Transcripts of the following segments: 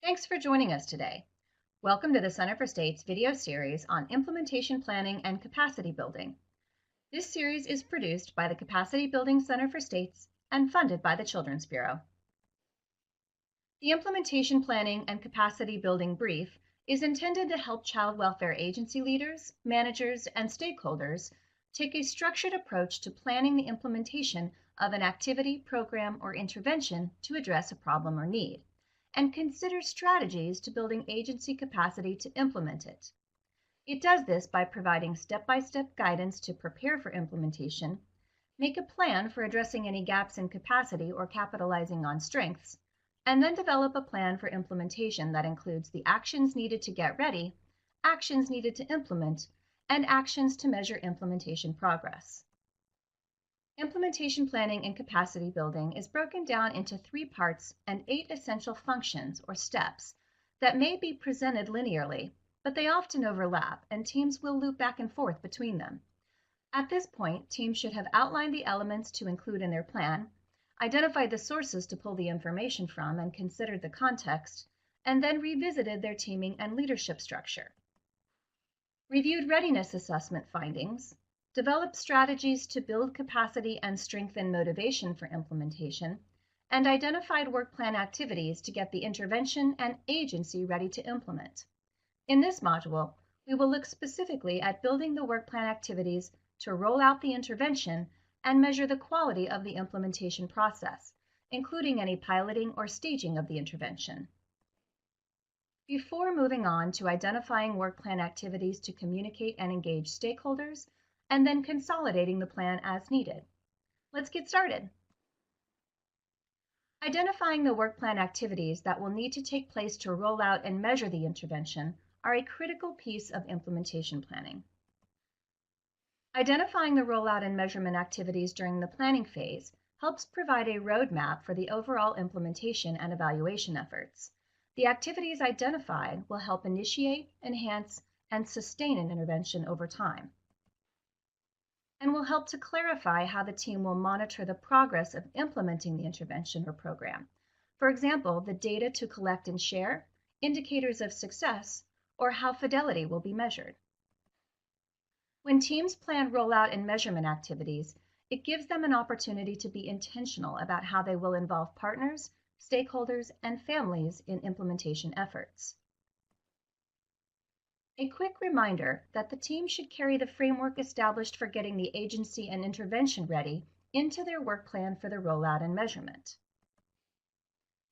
Thanks for joining us today. Welcome to the Center for State's video series on implementation planning and capacity building. This series is produced by the Capacity Building Center for States and funded by the Children's Bureau. The Implementation Planning and Capacity Building Brief is intended to help child welfare agency leaders, managers, and stakeholders take a structured approach to planning the implementation of an activity, program, or intervention to address a problem or need, and consider strategies to building agency capacity to implement it. It does this by providing step-by-step guidance to prepare for implementation, make a plan for addressing any gaps in capacity or capitalizing on strengths, and then develop a plan for implementation that includes the actions needed to get ready, actions needed to implement, and actions to measure implementation progress. Implementation planning and capacity building is broken down into 3 parts and 8 essential functions or steps that may be presented linearly, but they often overlap and teams will loop back and forth between them. At this point, teams should have outlined the elements to include in their plan, identified the sources to pull the information from and considered the context, and then revisited their teaming and leadership structure. Reviewed readiness assessment findings, developed strategies to build capacity and strengthen motivation for implementation, and identified work plan activities to get the intervention and agency ready to implement. In this module, we will look specifically at building the work plan activities to roll out the intervention and measure the quality of the implementation process, including any piloting or staging of the intervention. Before moving on to identifying work plan activities to communicate and engage stakeholders, and then consolidating the plan as needed. Let's get started. Identifying the work plan activities that will need to take place to roll out and measure the intervention are a critical piece of implementation planning. Identifying the rollout and measurement activities during the planning phase helps provide a roadmap for the overall implementation and evaluation efforts. The activities identified will help initiate, enhance, and sustain an intervention over time, and will help to clarify how the team will monitor the progress of implementing the intervention or program. For example, the data to collect and share, indicators of success, or how fidelity will be measured. When teams plan rollout and measurement activities, it gives them an opportunity to be intentional about how they will involve partners, stakeholders, and families in implementation efforts. A quick reminder that the team should carry the framework established for getting the agency and intervention ready into their work plan for the rollout and measurement.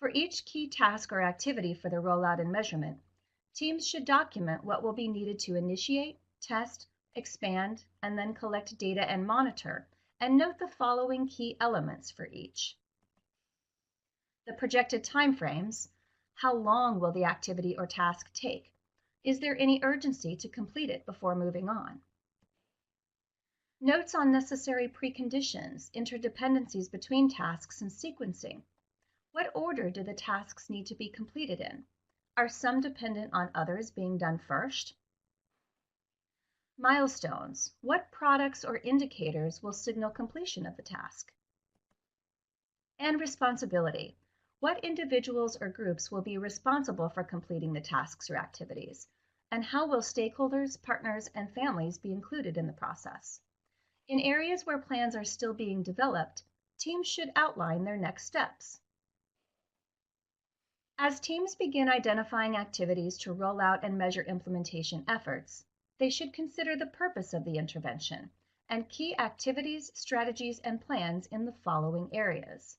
For each key task or activity for the rollout and measurement, teams should document what will be needed to initiate, test, expand, and then collect data and monitor, and note the following key elements for each. The projected timeframes. How long will the activity or task take? Is there any urgency to complete it before moving on? Notes on necessary preconditions, interdependencies between tasks, and sequencing. What order do the tasks need to be completed in? Are some dependent on others being done first? Milestones. What products or indicators will signal completion of the task? And responsibility. What individuals or groups will be responsible for completing the tasks or activities? And how will stakeholders, partners, and families be included in the process? In areas where plans are still being developed, teams should outline their next steps. As teams begin identifying activities to roll out and measure implementation efforts, they should consider the purpose of the intervention and key activities, strategies, and plans in the following areas: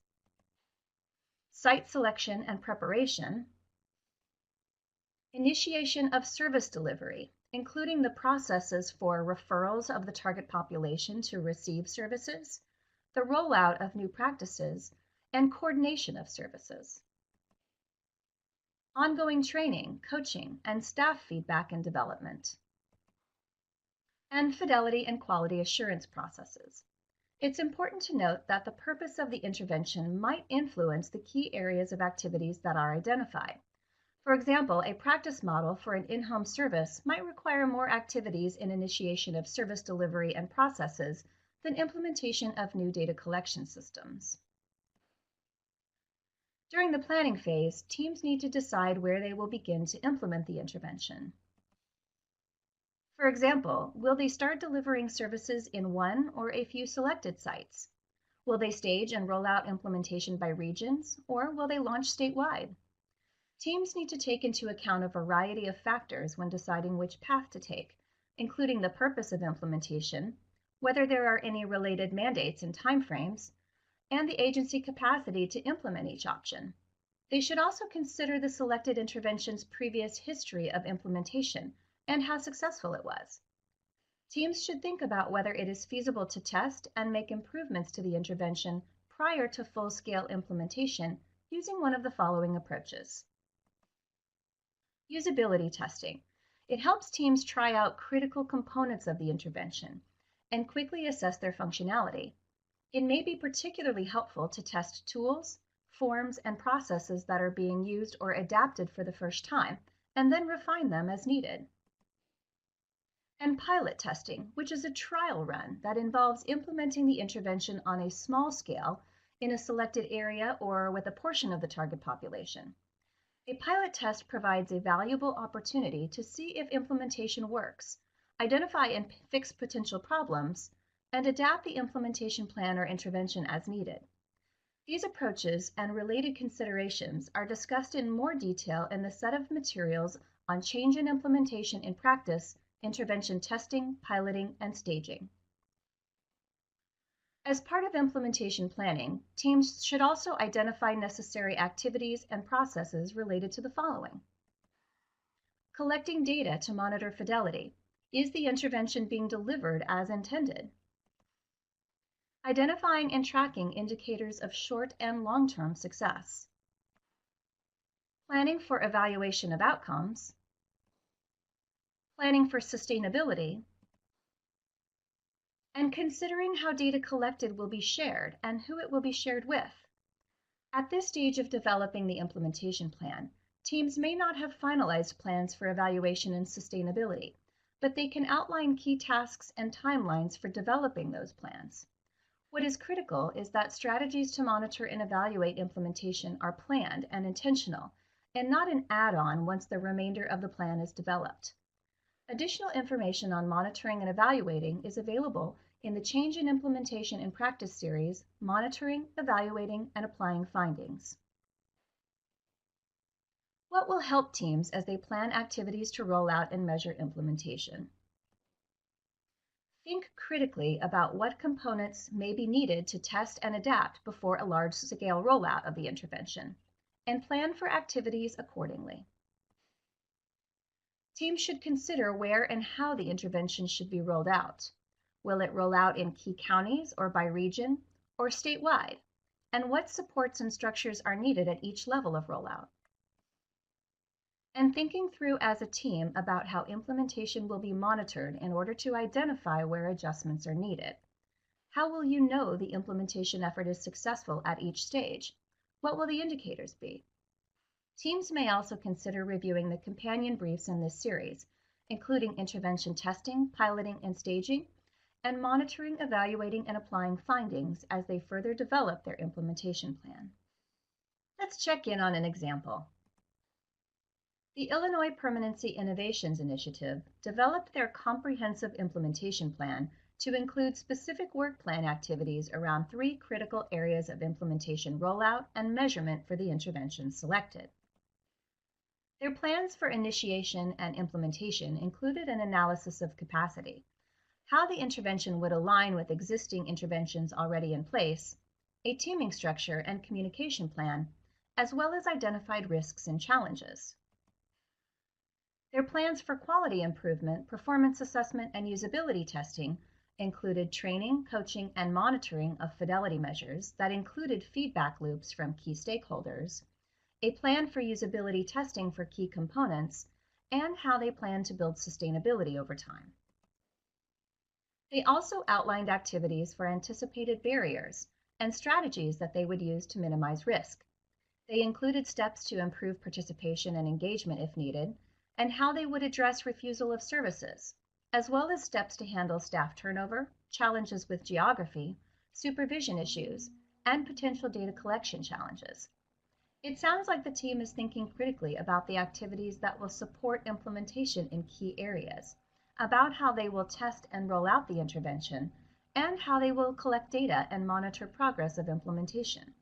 site selection and preparation, initiation of service delivery, including the processes for referrals of the target population to receive services, the rollout of new practices, and coordination of services. Ongoing training, coaching, and staff feedback and development. And fidelity and quality assurance processes. It's important to note that the purpose of the intervention might influence the key areas of activities that are identified. For example, a practice model for an in-home service might require more activities in initiation of service delivery and processes than implementation of new data collection systems. During the planning phase, teams need to decide where they will begin to implement the intervention. For example, will they start delivering services in one or a few selected sites? Will they stage and roll out implementation by regions, or will they launch statewide? Teams need to take into account a variety of factors when deciding which path to take, including the purpose of implementation, whether there are any related mandates and timeframes, and the agency capacity to implement each option. They should also consider the selected intervention's previous history of implementation and how successful it was. Teams should think about whether it is feasible to test and make improvements to the intervention prior to full-scale implementation using one of the following approaches. Usability testing. It helps teams try out critical components of the intervention and quickly assess their functionality. It may be particularly helpful to test tools, forms, and processes that are being used or adapted for the first time, and then refine them as needed. And pilot testing, which is a trial run that involves implementing the intervention on a small scale in a selected area or with a portion of the target population. A pilot test provides a valuable opportunity to see if implementation works, identify and fix potential problems, and adapt the implementation plan or intervention as needed. These approaches and related considerations are discussed in more detail in the set of materials on change in implementation in practice, intervention testing, piloting, and staging. As part of implementation planning, teams should also identify necessary activities and processes related to the following. Collecting data to monitor fidelity. Is the intervention being delivered as intended? Identifying and tracking indicators of short and long-term success. Planning for evaluation of outcomes. Planning for sustainability, and considering how data collected will be shared and who it will be shared with. At this stage of developing the implementation plan, teams may not have finalized plans for evaluation and sustainability, but they can outline key tasks and timelines for developing those plans. What is critical is that strategies to monitor and evaluate implementation are planned and intentional, and not an add-on once the remainder of the plan is developed. Additional information on monitoring and evaluating is available in the Change in Implementation in Practice series, Monitoring, Evaluating, and Applying Findings. What will help teams as they plan activities to roll out and measure implementation? Think critically about what components may be needed to test and adapt before a large-scale rollout of the intervention, and plan for activities accordingly. Teams should consider where and how the intervention should be rolled out. Will it roll out in key counties or by region or statewide? And what supports and structures are needed at each level of rollout? And thinking through as a team about how implementation will be monitored in order to identify where adjustments are needed. How will you know the implementation effort is successful at each stage? What will the indicators be? Teams may also consider reviewing the companion briefs in this series, including intervention testing, piloting, and staging, and monitoring, evaluating, and applying findings as they further develop their implementation plan. Let's check in on an example. The Illinois Permanency Innovations Initiative developed their comprehensive implementation plan to include specific work plan activities around 3 critical areas of implementation rollout and measurement for the intervention selected. Their plans for initiation and implementation included an analysis of capacity, how the intervention would align with existing interventions already in place, a teaming structure and communication plan, as well as identified risks and challenges. Their plans for quality improvement, performance assessment, and usability testing included training, coaching, and monitoring of fidelity measures that included feedback loops from key stakeholders, a plan for usability testing for key components, and how they plan to build sustainability over time. They also outlined activities for anticipated barriers and strategies that they would use to minimize risk. They included steps to improve participation and engagement if needed, and how they would address refusal of services, as well as steps to handle staff turnover, challenges with geography, supervision issues, and potential data collection challenges. It sounds like the team is thinking critically about the activities that will support implementation in key areas, about how they will test and roll out the intervention, and how they will collect data and monitor progress of implementation.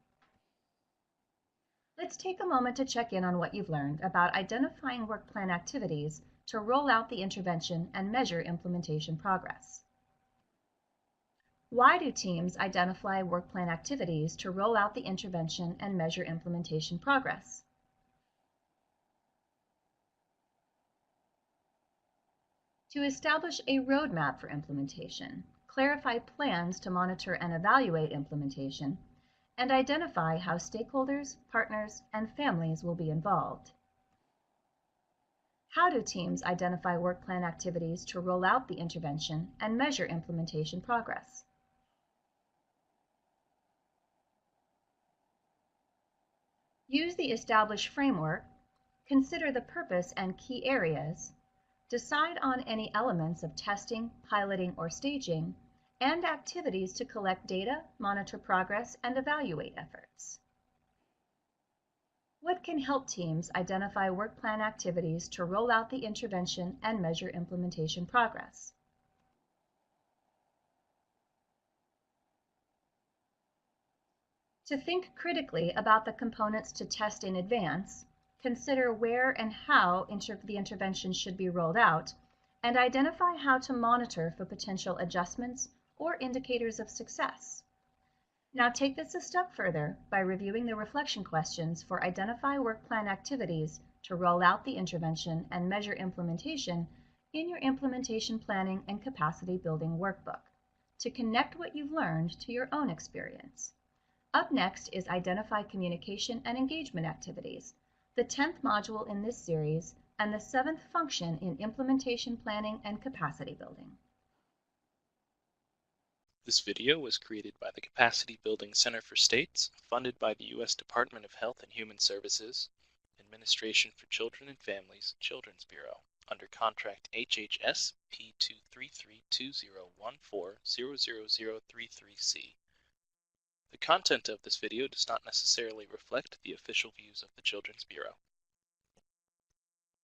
Let's take a moment to check in on what you've learned about identifying work plan activities to roll out the intervention and measure implementation progress. Why do teams identify work plan activities to roll out the intervention and measure implementation progress? To establish a roadmap for implementation, clarify plans to monitor and evaluate implementation, and identify how stakeholders, partners, and families will be involved. How do teams identify work plan activities to roll out the intervention and measure implementation progress? Use the established framework, consider the purpose and key areas, decide on any elements of testing, piloting, or staging, and activities to collect data, monitor progress, and evaluate efforts. What can help teams identify work plan activities to roll out the intervention and measure implementation progress? To think critically about the components to test in advance, consider where and how the intervention should be rolled out, and identify how to monitor for potential adjustments or indicators of success. Now take this a step further by reviewing the reflection questions for identify work plan activities to roll out the intervention and measure implementation in your implementation planning and capacity building workbook to connect what you've learned to your own experience. Up next is Identify Communication and Engagement Activities, the 10th module in this series and the 7th function in implementation planning and capacity building. This video was created by the Capacity Building Center for States, funded by the U.S. Department of Health and Human Services, Administration for Children and Families, Children's Bureau, under contract HHS P23320140033C. The content of this video does not necessarily reflect the official views of the Children's Bureau.